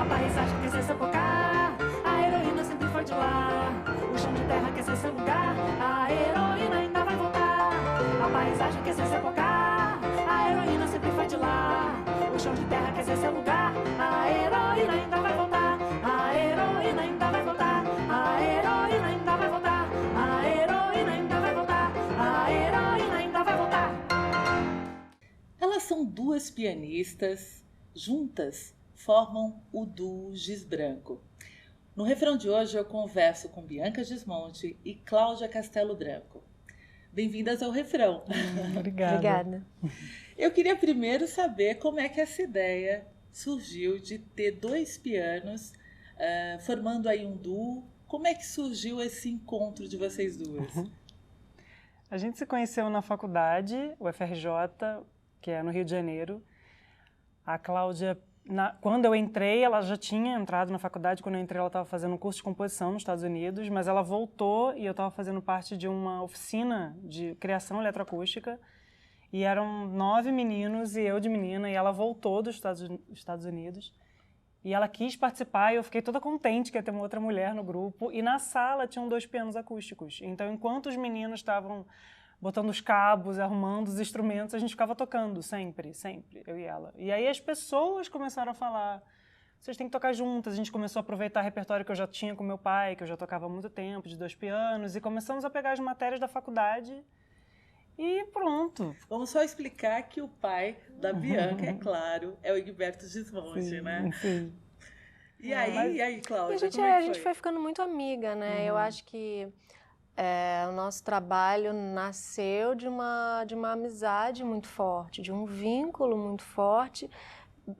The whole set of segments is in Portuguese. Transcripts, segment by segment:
paisagem quer ser seu focar, a heroína sempre foi de lá. O chão de terra quer ser seu lugar, a heroína ainda vai voltar. A paisagem quer ser seu focar, a heroína sempre foi de lá. O chão de terra quer ser seu lugar, a heroína ainda vai voltar. A heroína ainda vai voltar, a heroína ainda vai voltar. A heroína ainda vai voltar, a heroína ainda vai voltar. Elas são duas pianistas, juntas formam o duo Giz Branco. No refrão de hoje eu converso com Bianca Gismonti e Cláudia Castelo Branco. Bem-vindas ao refrão. Obrigada. Eu queria primeiro saber como é que essa ideia surgiu de ter dois pianos formando aí um duo. Como é que surgiu esse encontro de vocês duas? A gente se conheceu na faculdade, o FRJ, que é no Rio de Janeiro. A Cláudia, quando eu entrei, ela já tinha entrado na faculdade. Quando eu entrei, ela estava fazendo um curso de composição nos Estados Unidos, mas ela voltou e eu estava fazendo parte de uma oficina de criação eletroacústica. E eram 9 meninos e eu de menina, e ela voltou dos Estados Unidos. E ela quis participar e eu fiquei toda contente que ia ter uma outra mulher no grupo. E na sala tinham 2 pianos acústicos. Então, enquanto os meninos estavam botando os cabos, arrumando os instrumentos, a gente ficava tocando sempre, eu e ela. E aí as pessoas começaram a falar, vocês têm que tocar juntas. A gente começou a aproveitar o repertório que eu já tinha com meu pai, que eu já tocava há muito tempo, de 2 pianos, e começamos a pegar as matérias da faculdade e pronto. Vamos só explicar que o pai da Bianca, é claro, é o Egberto Gismonti, né? Sim. E aí, Cláudia, A gente foi ficando muito amiga, né? Eu acho que o nosso trabalho nasceu de uma amizade muito forte, de um vínculo muito forte,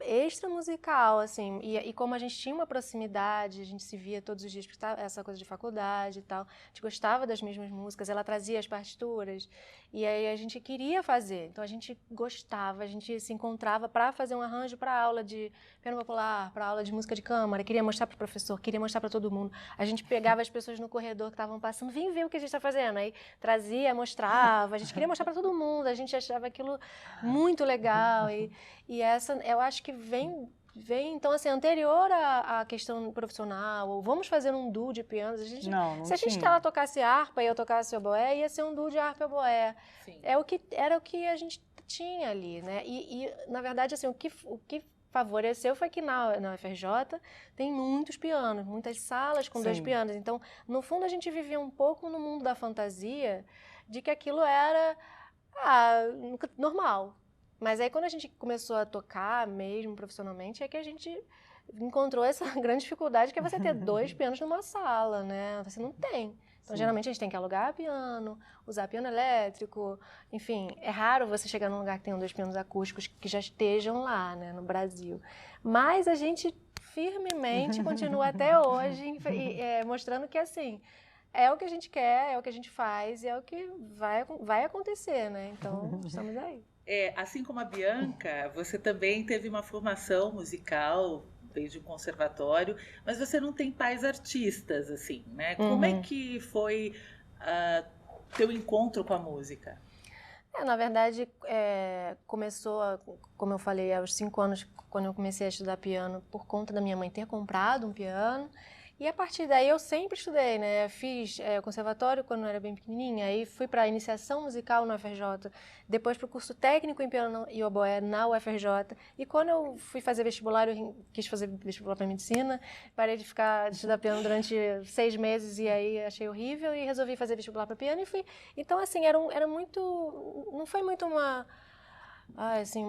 extramusical, assim, e como a gente tinha uma proximidade, a gente se via todos os dias, porque essa coisa de faculdade e tal, a gente gostava das mesmas músicas, ela trazia as partituras, e aí a gente queria fazer, então a gente gostava, a gente se encontrava para fazer um arranjo para aula de piano popular, para aula de música de câmara, queria mostrar para o professor, queria mostrar para todo mundo, a gente pegava as pessoas no corredor que estavam passando, vem ver o que a gente está fazendo, aí trazia, mostrava, a gente queria mostrar para todo mundo, a gente achava aquilo muito legal, e essa, eu acho que vem então, assim, anterior à questão profissional, ou vamos fazer um duo de pianos, se a gente ela tocasse harpa e eu tocasse oboé, ia ser um duo de harpa e oboé. Sim. Era o que a gente tinha ali, né? E na verdade, assim, o que favoreceu foi que na UFRJ tem muitos pianos, muitas salas com 2 pianos. Então, no fundo, a gente vivia um pouco no mundo da fantasia de que aquilo era normal. Mas aí, quando a gente começou a tocar mesmo profissionalmente, é que a gente encontrou essa grande dificuldade que é você ter 2 pianos numa sala, né? Você não tem. Então, geralmente, a gente tem que alugar piano, usar piano elétrico, enfim. É raro você chegar num lugar que tenham 2 pianos acústicos que já estejam lá, né, no Brasil. Mas a gente firmemente continua até hoje mostrando que, assim, é o que a gente quer, é o que a gente faz e é o que vai acontecer, né? Então, estamos aí. Assim como a Bianca, você também teve uma formação musical, veio de um conservatório, mas você não tem pais artistas, assim, né? Como é que foi teu encontro com a música? Na verdade, começou, como eu falei, aos 5 anos, quando eu comecei a estudar piano, por conta da minha mãe ter comprado um piano. E a partir daí eu sempre estudei, né? Fiz conservatório quando eu era bem pequenininha, aí fui para a iniciação musical na UFRJ, depois para o curso técnico em piano e oboé na UFRJ. E quando eu fui fazer vestibular, eu quis fazer vestibular para medicina, parei de estudar piano durante 6 meses e aí achei horrível e resolvi fazer vestibular para piano e fui. Então, assim, era muito, não foi muito uma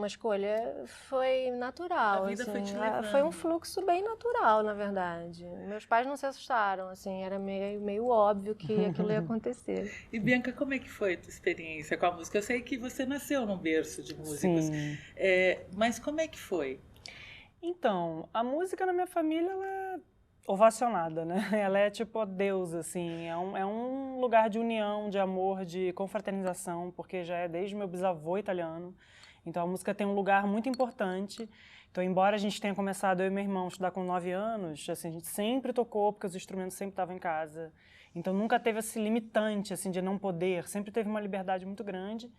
escolha, foi natural. A vida assim, foi te levando. Foi um fluxo bem natural, na verdade. Meus pais não se assustaram, assim, era meio óbvio que aquilo ia acontecer. E Bianca, como é que foi a tua experiência com a música? Eu sei que você nasceu num berço de músicos, mas como é que foi? Então, a música na minha família, ela é ovacionada, né? Ela é tipo Deus, assim, é um lugar de união, de amor, de confraternização, porque já é desde meu bisavô italiano. Então a música tem um lugar muito importante. Então, embora a gente tenha começado, eu e meu irmão, a estudar com 9 anos, assim, a gente sempre tocou, porque os instrumentos sempre estavam em casa. Então nunca teve esse limitante, assim, de não poder, sempre teve uma liberdade muito grande.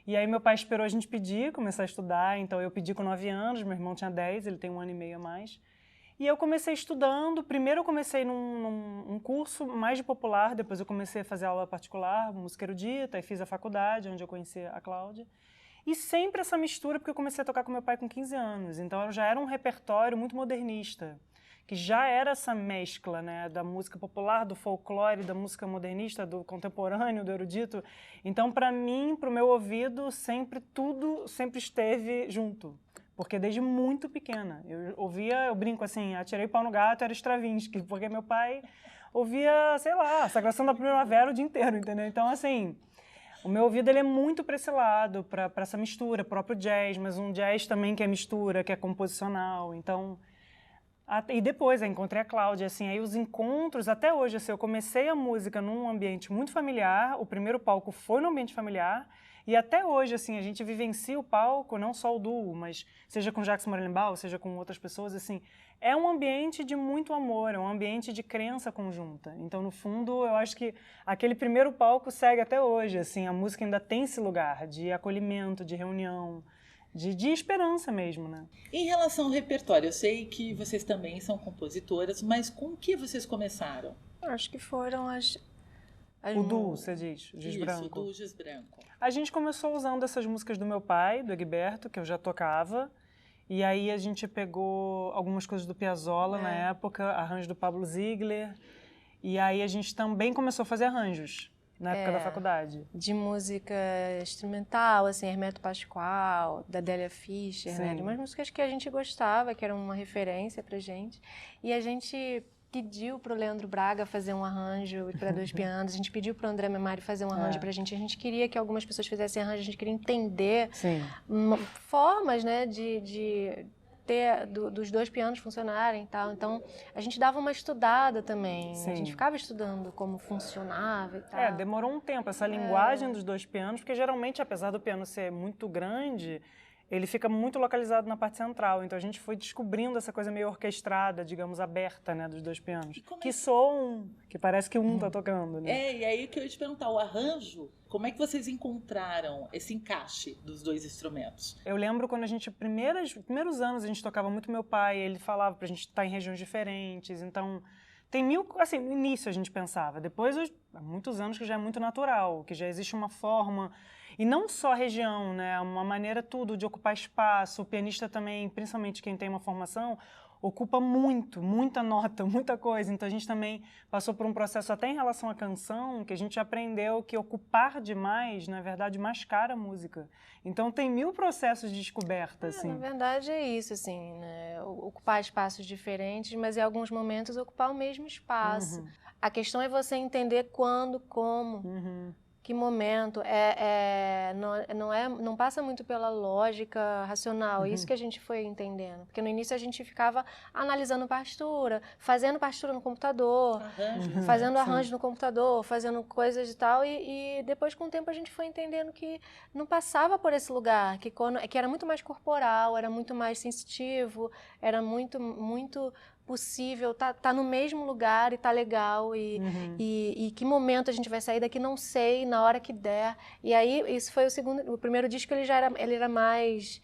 E aí meu pai esperou a gente pedir, começar a estudar, então eu pedi com 9 anos, meu irmão tinha 10, ele tem 1 ano e meio a mais. E eu comecei estudando, primeiro eu comecei num curso mais de popular, depois eu comecei a fazer aula particular, música erudita, e fiz a faculdade, onde eu conheci a Cláudia. E sempre essa mistura, porque eu comecei a tocar com meu pai com 15 anos, então já era um repertório muito modernista, que já era essa mescla, né, da música popular, do folclore, da música modernista, do contemporâneo, do erudito. Então, para mim, para o meu ouvido, tudo sempre esteve junto. Porque desde muito pequena, eu brinco assim, atirei pau no gato, era Stravinsky, porque meu pai ouvia, sei lá, Sagração da Primavera o dia inteiro, entendeu? Então, assim, o meu ouvido ele é muito para esse lado, para essa mistura, próprio jazz, mas um jazz também que é mistura, que é composicional, então... E depois eu encontrei a Cláudia, assim, aí os encontros, até hoje, assim, eu comecei a música num ambiente muito familiar, o primeiro palco foi no ambiente familiar, e até hoje, assim, a gente vivencia o palco, não só o duo, mas seja com Jacques Morelenbaum, seja com outras pessoas, assim, é um ambiente de muito amor, é um ambiente de crença conjunta. Então, no fundo, eu acho que aquele primeiro palco segue até hoje, assim, a música ainda tem esse lugar de acolhimento, de reunião, de esperança mesmo, né? Em relação ao repertório, eu sei que vocês também são compositoras, mas com que vocês começaram? Acho que foram as O duo, você diz, o Giz Branco. Isso, o duo Giz Branco. A gente começou usando essas músicas do meu pai, do Egberto, que eu já tocava, e aí a gente pegou algumas coisas do Piazzolla na época, arranjo do Pablo Ziegler, e aí a gente também começou a fazer arranjos na época da faculdade. De música instrumental, assim, Hermeto Pascoal, da Délia Fischer, né? De umas músicas que a gente gostava, que eram uma referência pra gente. E a gente pediu pro Leandro Braga fazer um arranjo para 2 pianos, a gente pediu pro André Memari fazer um arranjo pra gente. A gente queria que algumas pessoas fizessem arranjo, a gente queria entender formas, né, de ter dos 2 pianos funcionarem e tal. Então, a gente dava uma estudada também. A gente ficava estudando como funcionava e tal. Demorou um tempo essa linguagem dos 2 pianos, porque geralmente, apesar do piano ser muito grande, ele fica muito localizado na parte central. Então, a gente foi descobrindo essa coisa meio orquestrada, digamos, aberta, né, dos 2 pianos. Que soam que parece que um tá tocando, né? E aí que eu ia te perguntar, o arranjo, como é que vocês encontraram esse encaixe dos 2 instrumentos? Eu lembro quando primeiros anos a gente tocava muito meu pai, ele falava pra gente estar em regiões diferentes, então tem assim, no início a gente pensava, depois há muitos anos que já é muito natural, que já existe uma forma, e não só a região, né, uma maneira tudo de ocupar espaço, o pianista também, principalmente quem tem uma formação, ocupa muita nota, muita coisa. Então, a gente também passou por um processo até em relação à canção, que a gente aprendeu que ocupar demais, na verdade, mascara a música. Então, tem 1000 processos de descoberta, assim. Na verdade, é isso, assim, né? Ocupar espaços diferentes, mas em alguns momentos ocupar o mesmo espaço. A questão é você entender quando, como... Que momento, não passa muito pela lógica racional, isso que a gente foi entendendo, porque no início a gente ficava analisando partitura, fazendo partitura no computador, fazendo arranjo no computador, fazendo coisas e tal, e depois com o tempo a gente foi entendendo que não passava por esse lugar, que era muito mais corporal, era muito mais sensitivo, era muito possível, tá no mesmo lugar e tá legal, e que momento a gente vai sair daqui, não sei, na hora que der. E aí, isso foi o primeiro disco, ele era mais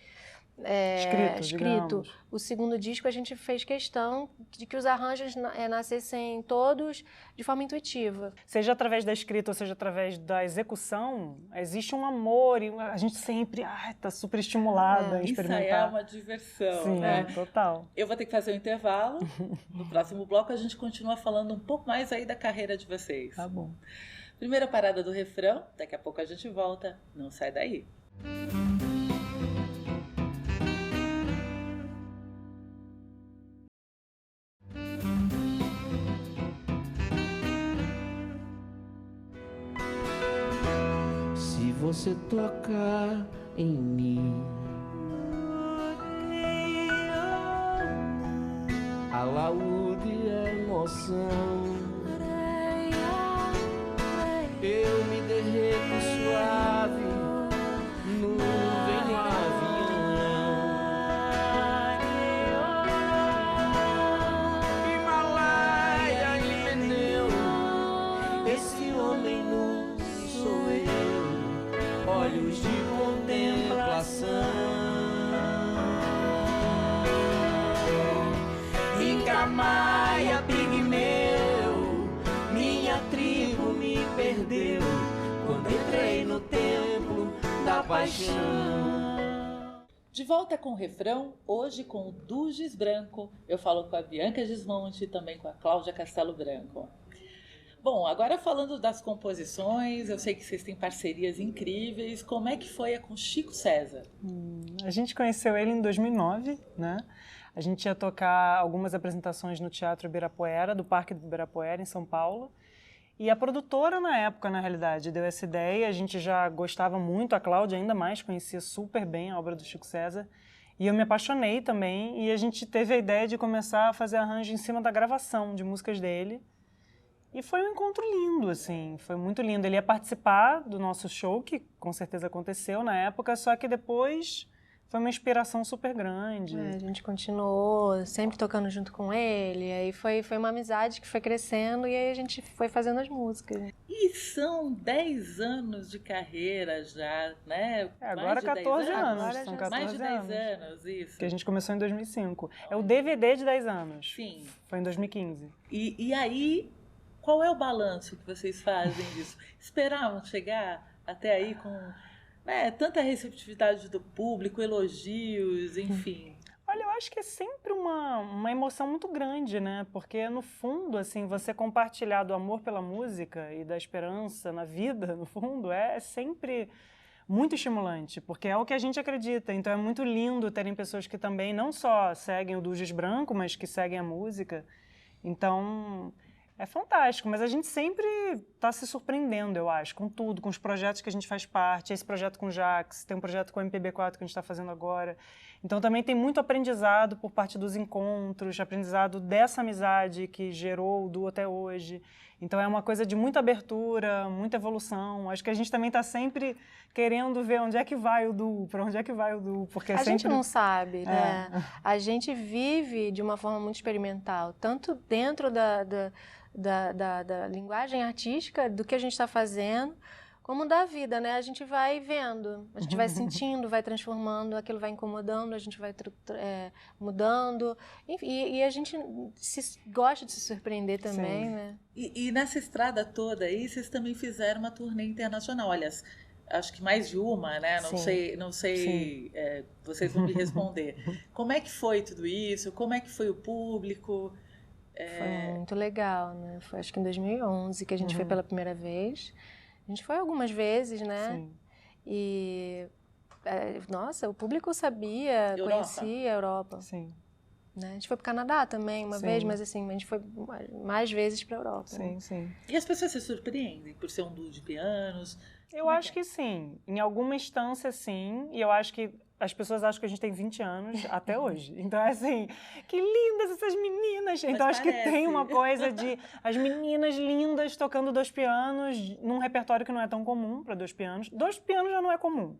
escrito. O segundo disco a gente fez questão de que os arranjos nascessem todos de forma intuitiva. Seja através da escrita ou seja através da execução, existe um amor e a gente sempre está super estimulada a experimentar. Isso é uma diversão, Sim, né? Total. Eu vou ter que fazer um intervalo. No próximo bloco a gente continua falando um pouco mais aí da carreira de vocês. Tá bom. Primeira parada do refrão, daqui a pouco a gente volta. Não sai daí. Se você tocar em mim, alaúde é emoção, eu me derreto suave, nuvem no avião, Himalaia e pneu, esse homem nu sou eu, olhos de contemplação. Maia, pigmeu, minha tribo me perdeu quando entrei no templo da paixão. De volta com o refrão, hoje com o Du Giz Branco. Eu falo com a Bianca Gismonti e também com a Cláudia Castelo Branco. Bom, agora falando das composições, eu sei que vocês têm parcerias incríveis. Como é que foi com Chico César? A gente conheceu ele em 2009, né? A gente ia tocar algumas apresentações no Teatro Ibirapuera, do Parque do Ibirapuera, em São Paulo. E a produtora, na época, na realidade, deu essa ideia. A gente já gostava muito, a Cláudia ainda mais, conhecia super bem a obra do Chico César. E eu me apaixonei também, e a gente teve a ideia de começar a fazer arranjo em cima da gravação de músicas dele. E foi um encontro lindo, assim, foi muito lindo. Ele ia participar do nosso show, que com certeza aconteceu na época, só que depois foi uma inspiração super grande. A gente continuou sempre tocando junto com ele, aí foi uma amizade que foi crescendo e aí a gente foi fazendo as músicas. E são 10 anos de carreira já, né? Agora 14 anos, Agora são já 14 Mais de 10 anos. anos, isso. Que a gente começou em 2005. É o DVD de 10 anos. Sim. Foi em 2015. E aí, qual é o balanço que vocês fazem disso? Esperavam chegar até aí com tanta receptividade do público, elogios, enfim? Olha, eu acho que é sempre uma emoção muito grande, né? Porque, no fundo, assim, você compartilhar do amor pela música e da esperança na vida, no fundo, é sempre muito estimulante, porque é o que a gente acredita. Então, é muito lindo terem pessoas que também não só seguem o Du Giz Branco, mas que seguem a música. Então, é fantástico, mas a gente sempre está se surpreendendo, eu acho, com tudo, com os projetos que a gente faz parte. Esse projeto com o Jax, tem um projeto com o MPB4 que a gente está fazendo agora. Então também tem muito aprendizado por parte dos encontros, aprendizado dessa amizade que gerou o Du até hoje. Então é uma coisa de muita abertura, muita evolução. Acho que a gente também está sempre querendo ver onde é que vai o Du, para onde é que vai o Du. Porque A sempre... gente não sabe, né? A gente vive de uma forma muito experimental, tanto dentro da linguagem artística, do que a gente está fazendo, como da vida, né? A gente vai vendo, a gente vai sentindo, vai transformando, aquilo vai incomodando, a gente vai mudando. E a gente gosta de se surpreender também, Sim. né? E nessa estrada toda aí, vocês também fizeram uma turnê internacional. Olha, acho que mais de uma, né? Não sei, vocês vão me responder. Como é que foi tudo isso? Como é que foi o público? Foi muito legal, né? Foi acho que em 2011 que a gente foi pela primeira vez. A gente foi algumas vezes, né? Sim. E, nossa, o público sabia, conhecia a Europa. Sim. Né? A gente foi para o Canadá também uma vez, mas assim, a gente foi mais vezes para a Europa. Sim, né? sim. E as pessoas se surpreendem por ser um duo de pianos? Eu acho que sim. Em alguma instância, sim. E eu acho que as pessoas acham que a gente tem 20 anos até hoje. Então, é assim, que lindas essas meninas. Então, acho que tem uma coisa de as meninas lindas tocando 2 pianos num repertório que não é tão comum para 2 pianos. 2 pianos já não é comum.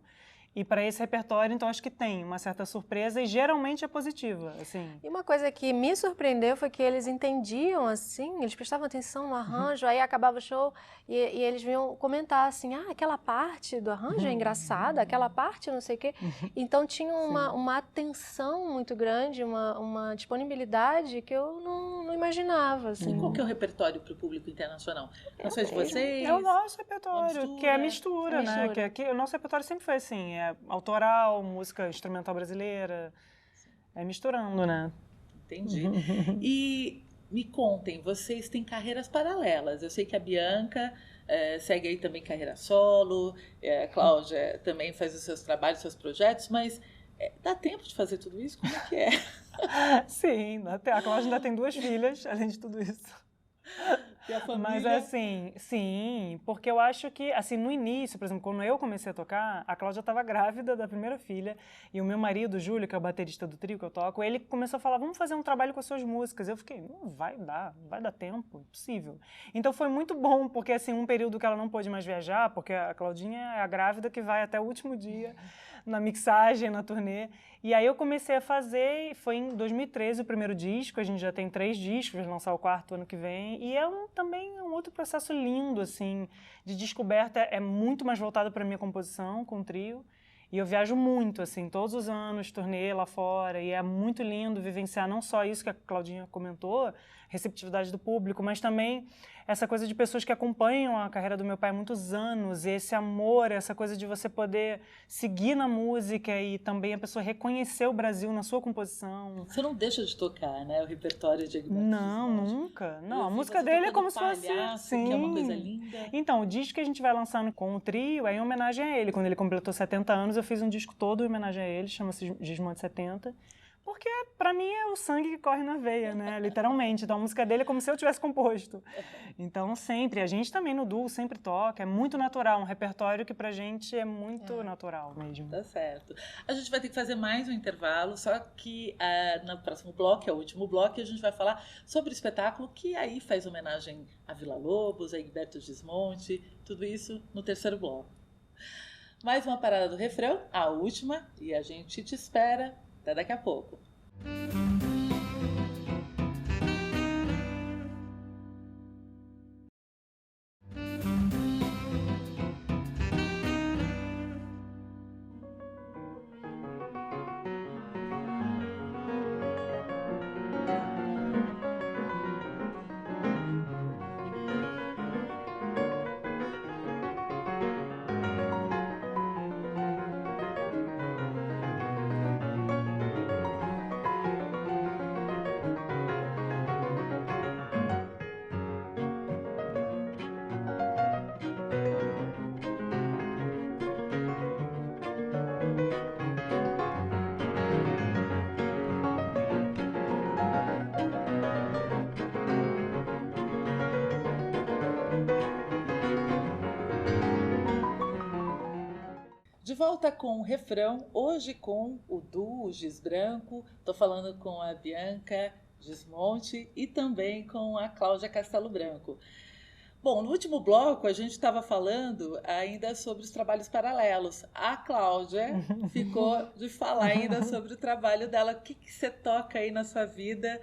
E para esse repertório, então, acho que tem uma certa surpresa e geralmente é positiva, assim. E uma coisa que me surpreendeu foi que eles entendiam, assim, eles prestavam atenção no arranjo, aí acabava o show e eles vinham comentar, assim, aquela parte do arranjo é engraçada, aquela parte não sei o quê. Então tinha uma atenção muito grande, uma disponibilidade que eu não imaginava, assim. E qual que é o repertório para o público internacional? Não sei de vocês? É o nosso repertório, que é mistura, né? Que o nosso repertório sempre foi assim, autoral, música instrumental brasileira, misturando, né? Entendi. E me contem, vocês têm carreiras paralelas. Eu sei que a Bianca segue aí também carreira solo, a Cláudia também faz os seus trabalhos, seus projetos, mas dá tempo de fazer tudo isso? Como é que é? Sim, a Cláudia ainda tem 2 filhas, além de tudo isso. E a família? Mas assim, sim, porque eu acho que, assim, no início, por exemplo, quando eu comecei a tocar, a Cláudia estava grávida da primeira filha e o meu marido, o Júlio, que é o baterista do trio que eu toco, ele começou a falar, vamos fazer um trabalho com as suas músicas. Eu fiquei, não vai dar tempo, impossível. Então foi muito bom, porque assim, um período que ela não pôde mais viajar, porque a Claudinha é a grávida que vai até o último dia na mixagem, na turnê. E aí eu comecei a fazer, foi em 2013 o primeiro disco, a gente já tem 3 discos, vai lançar o 4º ano que vem, e é também um outro processo lindo, assim, de descoberta, é muito mais voltado para a minha composição com o trio, E eu viajo muito, assim, todos os anos, turnê lá fora, e é muito lindo vivenciar não só isso que a Claudinha comentou, receptividade do público, mas também essa coisa de pessoas que acompanham a carreira do meu pai há muitos anos, e esse amor, essa coisa de você poder seguir na música e também a pessoa reconhecer o Brasil na sua composição. Você não deixa de tocar, né, o repertório de Egberto Não, Gismonti. nunca. Não, Eu a vi música você dele é tocando como se fosse... Palhaço, Sim. que é uma coisa linda. Então, o disco que a gente vai lançando com o trio é em homenagem a ele. Quando ele completou 70 anos, eu fiz um disco todo em homenagem a ele, chama-se Gismonti 70. Porque, pra mim, é o sangue que corre na veia, né? Literalmente. Então, a música dele é como se eu tivesse composto. Então, sempre. A gente também no duo sempre toca. É muito natural. Um repertório que pra gente é muito natural mesmo. Tá certo. A gente vai ter que fazer mais um intervalo, só que no próximo bloco, é o último bloco, a gente vai falar sobre o espetáculo que aí faz homenagem a Villa-Lobos, a Egberto Gismonti, tudo isso no terceiro bloco. Mais uma parada do refrão, a última, e a gente te espera. Até daqui a pouco. De volta com o refrão, hoje com o duo Giz Branco. Estou falando com a Bianca Gismonti e também com a Cláudia Castelo Branco. Bom, no último bloco a gente estava falando ainda sobre os trabalhos paralelos. A Cláudia ficou de falar ainda sobre o trabalho dela. O que você toca aí na sua vida,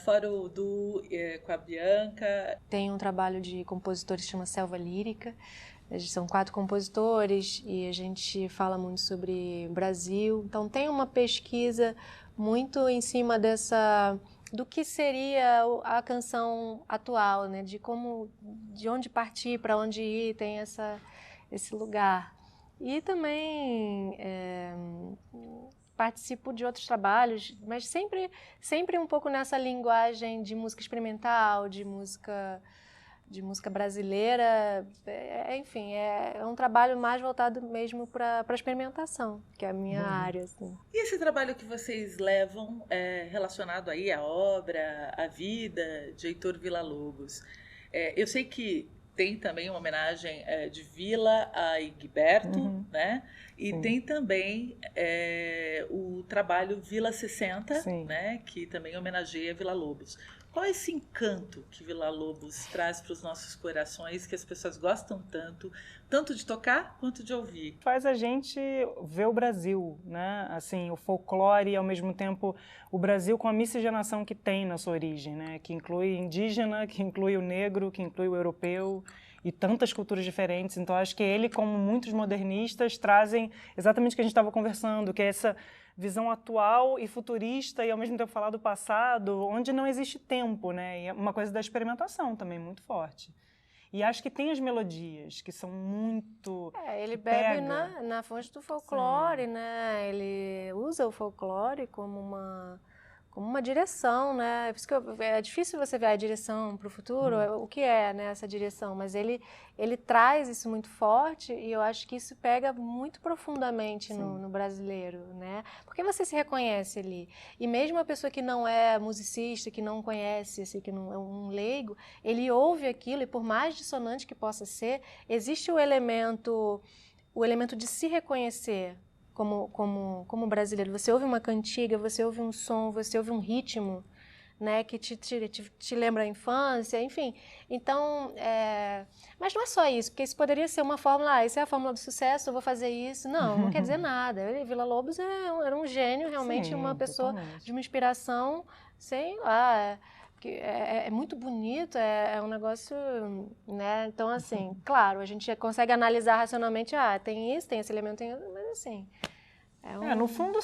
fora o duo com a Bianca? Tem um trabalho de compositores que chama Selva Lírica. São 4 compositores e a gente fala muito sobre Brasil. Então tem uma pesquisa muito em cima do que seria a canção atual, né? De onde partir, para onde ir, tem esse lugar. E também participo de outros trabalhos, mas sempre um pouco nessa linguagem de música experimental, de música brasileira, enfim, é um trabalho mais voltado mesmo para a experimentação, que é a minha área. Assim. E esse trabalho que vocês levam relacionado aí à obra, à vida de Heitor Villa-Lobos? Eu sei que tem também uma homenagem de Villa a Egberto, né? E Sim. tem também o trabalho Villa 60, né? Que também homenageia Villa-Lobos. Qual é esse encanto que Villa-Lobos traz para os nossos corações, que as pessoas gostam tanto de tocar quanto de ouvir? Faz a gente ver o Brasil, né? Assim, o folclore e, ao mesmo tempo, o Brasil com a miscigenação que tem na sua origem, né? Que inclui indígena, que inclui o negro, que inclui o europeu e tantas culturas diferentes. Então, acho que ele, como muitos modernistas, trazem exatamente o que a gente estava conversando, que é essa visão atual e futurista e, ao mesmo tempo, falar do passado, onde não existe tempo, né? E é uma coisa da experimentação também, muito forte. E acho que tem as melodias, que são muito... Ele bebe na fonte do folclore, né? Ele usa o folclore como uma direção, né? Por isso que é difícil você ver a direção para o futuro, o que é, né, essa direção, mas ele traz isso muito forte e eu acho que isso pega muito profundamente no brasileiro, né? Porque você se reconhece ali. E mesmo a pessoa que não é musicista, que não conhece, assim, que não é um leigo, ele ouve aquilo e por mais dissonante que possa ser, existe o elemento de se reconhecer como brasileiro. Você ouve uma cantiga, você ouve um som, você ouve um ritmo, né, que te lembra a infância, enfim. Então, mas não é só isso, porque isso poderia ser uma fórmula, isso é a fórmula do sucesso, eu vou fazer isso. Não quer dizer nada. Villa-Lobos era um gênio, realmente, Sim, uma pessoa totalmente. de uma inspiração, sei lá, é muito bonito, é um negócio, né? Então, assim, claro, a gente consegue analisar racionalmente, tem isso, tem esse elemento, tem outro, mas assim... no fundo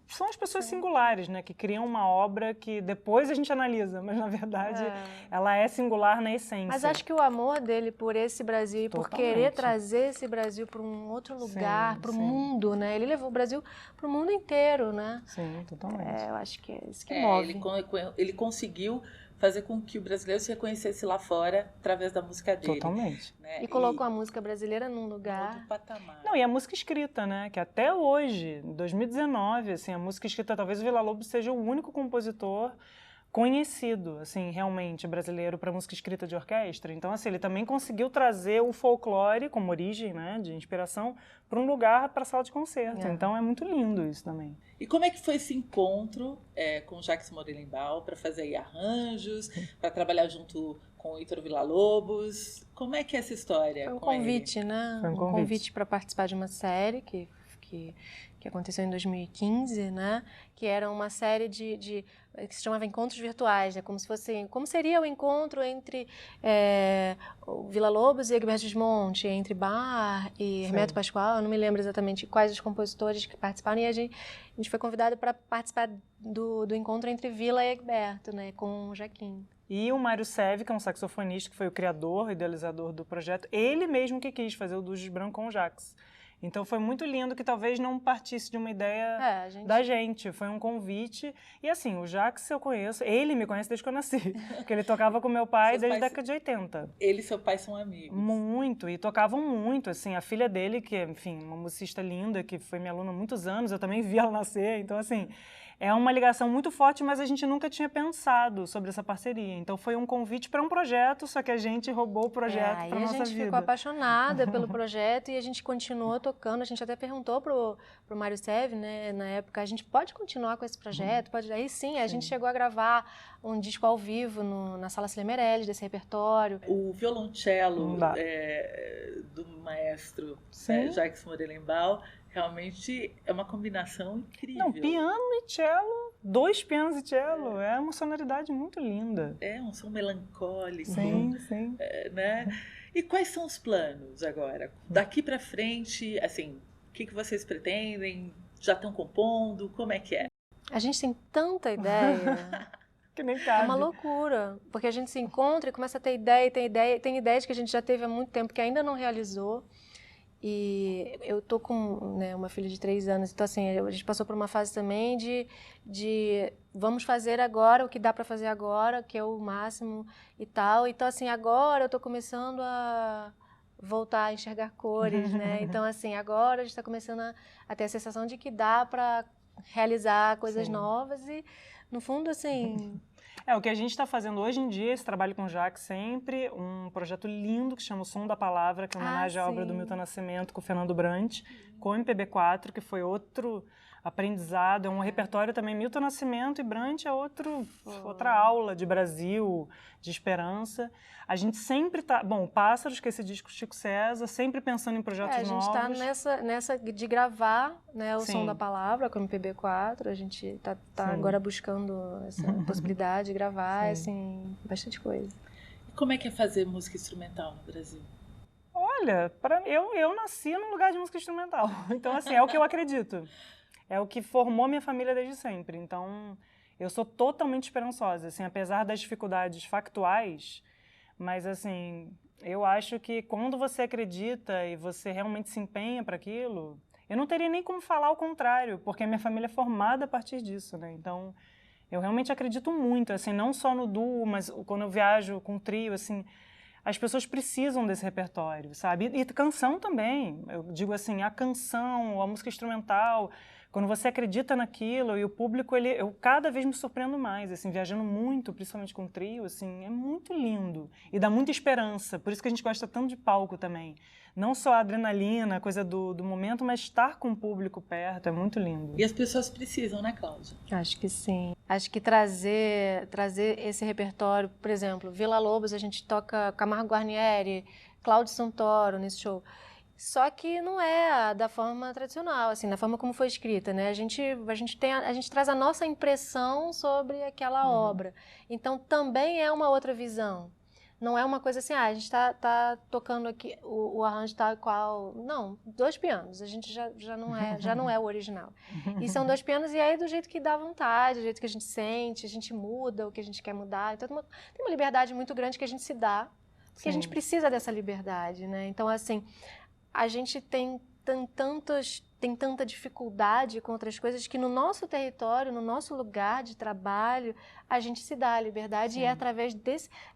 são as pessoas singulares, né? Que criam uma obra que depois a gente analisa, mas na verdade ela é singular na essência. Mas acho que o amor dele por esse Brasil e por querer Totalmente. trazer esse Brasil para um outro lugar, para o sim. mundo, né? Ele levou o Brasil para o mundo inteiro, né? Sim, totalmente. Eu acho que é isso que move. Ele conseguiu fazer com que o brasileiro se reconhecesse lá fora através da música dele. Totalmente. Né? E colocou a música brasileira num lugar... outro patamar. Não, e a música escrita, né? Que até hoje, em 2019, assim, a música escrita, talvez o Villa-Lobos seja o único compositor conhecido, assim, realmente brasileiro para música escrita de orquestra. Então, assim, ele também conseguiu trazer o folclore como origem, né, de inspiração, para um lugar, para a sala de concerto. Então, é muito lindo isso também. E como é que foi esse encontro com Jacques Morelenbaum para fazer aí arranjos, para trabalhar junto com o Heitor Villa-Lobos? Como é que é essa história? Foi um com convite, ele? né? Foi um convite para participar de uma série que aconteceu em 2015, né? Que era uma série que se chamava Encontros Virtuais, né? Como seria o encontro entre o Villa-Lobos e Egberto Gismonti, entre Bach e Hermeto Pascoal, eu não me lembro exatamente quais os compositores que participaram, e a gente foi convidado para participar do encontro entre Villa e Egberto, né? Com o Jaquim. E o Mário Seve, que é um saxofonista que foi o criador, idealizador do projeto, ele mesmo que quis fazer o Dujis Branco com o Jacques. Então foi muito lindo que talvez não partisse de uma ideia da gente, foi um convite. E assim, o Jacques eu conheço, ele me conhece desde que eu nasci, porque ele tocava com meu pai desde a década de 80. Ele e seu pai são amigos. Muito, e tocavam muito, assim, a filha dele, que é, enfim, uma musicista linda, que foi minha aluna há muitos anos, eu também vi ela nascer, então assim... É uma ligação muito forte, mas a gente nunca tinha pensado sobre essa parceria. Então foi um convite para um projeto, só que a gente roubou o projeto para nossa vida. A gente ficou apaixonada pelo projeto e a gente continuou tocando. A gente até perguntou pro Mário Seve, né, na época, a gente pode continuar com esse projeto? Pode? Aí sim, a gente chegou a gravar um disco ao vivo na Sala Cília Meirelles, desse repertório. O violoncelo do maestro Jacques Morelenbaum realmente é uma combinação incrível. Não, piano e cello, 2 pianos e cello, é uma sonoridade muito linda. É um som melancólico. Sim, sim. Né? E quais são os planos agora? Daqui para frente, assim, o que vocês pretendem? Já estão compondo? Como é que é? A gente tem tanta ideia... Que nem cabe. É uma loucura, porque a gente se encontra e começa a ter ideia, tem ideias que a gente já teve há muito tempo que ainda não realizou. E eu tô com uma filha de 3 anos, então assim, a gente passou por uma fase também de vamos fazer agora o que dá para fazer agora, que é o máximo e tal. Então assim, agora eu tô começando a voltar a enxergar cores, né? Então assim, agora a gente está começando a ter a sensação de que dá para realizar coisas novas e, no fundo, assim... O que a gente está fazendo hoje em dia, esse trabalho com o Jacques sempre, um projeto lindo que chama O Som da Palavra, que é uma homenagem à obra do Milton Nascimento com o Fernando Brant, com o MPB4, que foi outro aprendizado, é um repertório também, Milton Nascimento e Brant é outra aula de Brasil, de esperança. A gente sempre está, Pássaros, que é esse disco Chico César, sempre pensando em projetos novos. A gente está nessa de gravar, né, o Som da Palavra com o MPB4, a gente está agora buscando essa possibilidade de gravar, assim, bastante coisa. E como é que é fazer música instrumental no Brasil? Olha, eu nasci num lugar de música instrumental, então assim, é o que eu acredito. É o que formou minha família desde sempre. Então, eu sou totalmente esperançosa, assim, apesar das dificuldades factuais, mas assim, eu acho que quando você acredita e você realmente se empenha para aquilo, eu não teria nem como falar o contrário, porque a minha família é formada a partir disso, né? Então, eu realmente acredito muito, assim, não só no duo, mas quando eu viajo com trio, assim, as pessoas precisam desse repertório, sabe? E canção também, eu digo assim, a canção, a música instrumental, quando você acredita naquilo e o público, eu cada vez me surpreendo mais, assim, viajando muito, principalmente com trio, assim, é muito lindo e dá muita esperança. Por isso que a gente gosta tanto de palco também. Não só a adrenalina, a coisa do momento, mas estar com o público perto é muito lindo. E as pessoas precisam, né, Cláudia? Acho que sim. Acho que trazer esse repertório, por exemplo, Vila Lobos, a gente toca Camargo Guarnieri, Cláudio Santoro nesse show. Só que não é da forma tradicional, assim, da forma como foi escrita, né? A gente traz a nossa impressão sobre aquela obra. Então, também é uma outra visão. Não é uma coisa assim, a gente tá tocando aqui o arranjo tal e qual. Não, 2 pianos. A gente já não é o original. E são 2 pianos, e aí do jeito que dá vontade, do jeito que a gente sente, a gente muda o que a gente quer mudar. Então, tem uma liberdade muito grande que a gente se dá, porque a gente precisa dessa liberdade, né? Então, assim, a gente tem tanta dificuldade com outras coisas que no nosso território, no nosso lugar de trabalho, a gente se dá a liberdade. Sim. E é através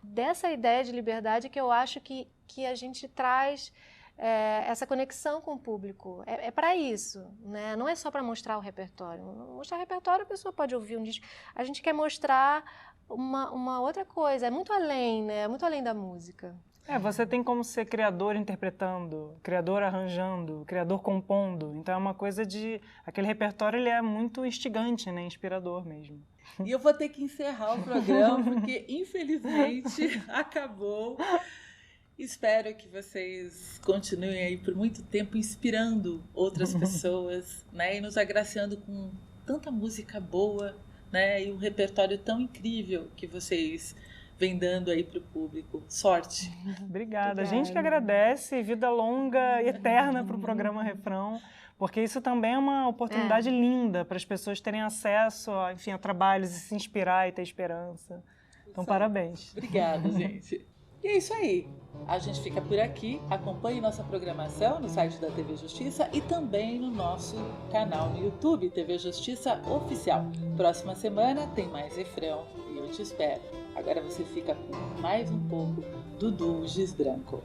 dessa ideia de liberdade que eu acho que a gente traz essa conexão com o público. É para isso, né? Não é só para mostrar o repertório. Mostrar o repertório, a pessoa pode ouvir um disco. A gente quer mostrar uma outra coisa, é muito além, né? É muito além da música. Você tem como ser criador interpretando, criador arranjando, criador compondo. Então é uma coisa de... Aquele repertório, ele é muito instigante, né? Inspirador mesmo. E eu vou ter que encerrar o programa, porque infelizmente acabou. Espero que vocês continuem aí por muito tempo inspirando outras pessoas, né? E nos agraciando com tanta música boa, né? E um repertório tão incrível que vocês vem dando aí para o público. Sorte. Obrigada. A gente que agradece, vida longa, eterna para o programa Refrão, porque isso também é uma oportunidade linda para as pessoas terem acesso a trabalhos e se inspirar e ter esperança. Então, parabéns. Obrigada, gente. E é isso aí. A gente fica por aqui. Acompanhe nossa programação no site da TV Justiça e também no nosso canal no YouTube, TV Justiça Oficial. Próxima semana tem mais Refrão e eu te espero. Agora você fica com mais um pouco do Duo Giz Branco.